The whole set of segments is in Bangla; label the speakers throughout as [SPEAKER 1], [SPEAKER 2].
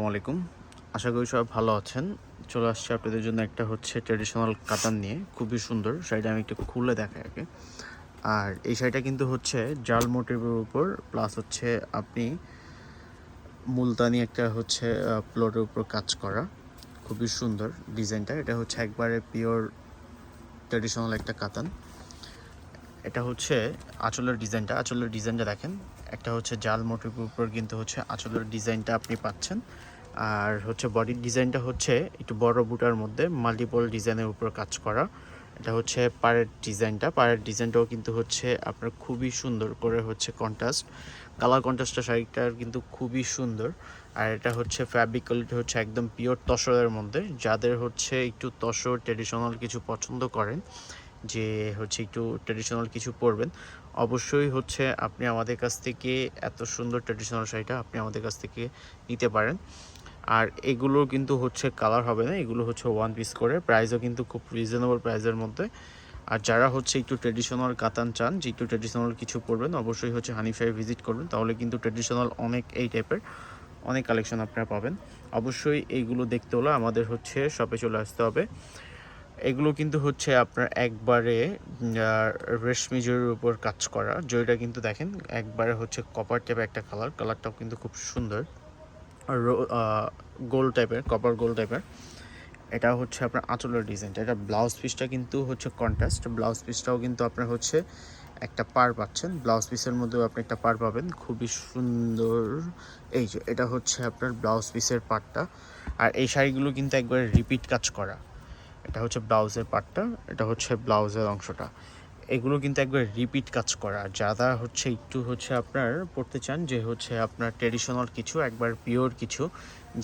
[SPEAKER 1] আসসালামাইকুম, আশা করি সবাই ভালো আছেন। চলে আসছে আপনাদের জন্য একটা ট্র্যাডিশনাল কাতান নিয়ে, খুবই সুন্দর শাড়িটা। আমি একটু খুলে দেখাই আগে। আর এই শাড়িটা কিন্তু জাল মোটিভের উপর, প্লাস আপনি মুলতানি একটা প্লটের উপর কাজ করা, খুবই সুন্দর ডিজাইনটা। এটা একবারে পিওর ট্র্যাডিশনাল একটা কাতান। এটা আঁচলের ডিজাইনটা দেখেন। একটা জাল মোটিভের উপর কিন্তু আঁচলের ডিজাইনটা আপনি পাচ্ছেন। আর বডির ডিজাইনটা একটু বড় বুটার মধ্যে মাল্টিপল ডিজাইনের উপর কাজ করা। এটা পাড়ের ডিজাইনটাও কিন্তু আপনার খুবই সুন্দর করে কন্ট্রাস্ট, কালার কন্ট্রাস্টটা শাড়িটার কিন্তু খুবই সুন্দর। আর এটা ফ্যাব্রিক কোয়ালিটি একদম পিওর তসরের মধ্যে। যাদের একটু তসর ট্রেডিশনাল কিছু পছন্দ করেন, যে একটু ট্রেডিশনাল কিছু পরবেন, অবশ্যই আপনি আমাদের কাছ থেকে এত সুন্দর ট্রেডিশনাল শাড়িটা আপনি আমাদের কাছ থেকে নিতে পারেন। আর এগুলো কিন্তু কালার হবে না, এগুলো ওয়ান পিস করে। প্রাইসও কিন্তু খুব রিজনেবল প্রাইসের মধ্যে। আর যারা একটু ট্রেডিশনাল কাতান চান, যে একটু ট্রেডিশনাল কিছু পরবেন, অবশ্যই হানিফ শাড়ি ভিজিট করবেন। তাহলে কিন্তু ট্রেডিশনাল এই টাইপের অনেক কালেকশন আপনারা পাবেন। অবশ্যই এইগুলো দেখতে হলে আমাদের শপে চলে আসতে হবে। এগুলো কিন্তু আপনার একবারে রেশমি জরির উপর কাজ করা। জরিটা কিন্তু দেখেন একবারে কপার টাইপের একটা কালারটাও কিন্তু খুব সুন্দর। গোল্ড টাইপের, কপার গোল্ড টাইপের। এটা আপনার আঁচলের ডিজাইনটা। এটা ব্লাউজ পিসটা কিন্তু কন্ট্রাস্ট। ব্লাউজ পিসটাও কিন্তু আপনার একটা পাড় পাচ্ছেন। ব্লাউজ পিসের মধ্যেও আপনি একটা পাড় পাবেন, খুবই সুন্দর। এই যে এটা আপনার ব্লাউজ পিসের পাড়টা। আর এই শাড়িগুলো কিন্তু একবারে রিপিট কাজ করা। এটা ব্লাউজের পার্টটা, এটা ব্লাউজের অংশটা। এগুলো কিন্তু একবার রিপিট কাজ করা। যারা একটু আপনার পড়তে চান, যে আপনার ট্রেডিশনাল কিছু, একবার পিওর কিছু,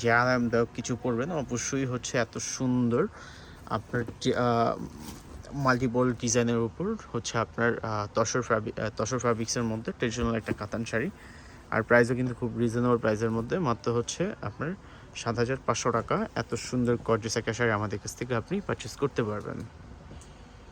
[SPEAKER 1] যে আরামদায়ক কিছু পরবেন, অবশ্যই এত সুন্দর আপনার মাল্টিপল ডিজাইনের উপর আপনার তসর ফ্যাব্রিক্সের মধ্যে ট্রেডিশনাল একটা কাতান শাড়ি। আর প্রাইসও কিন্তু খুব রিজনেবল প্রাইসের মধ্যে, মাত্র আপনার 7,500 টাকা। এত সুন্দর গর্জিয়াস একটা শাড়ি আমাদের কাছ থেকে আপনি পারচেস করতে পারবেন।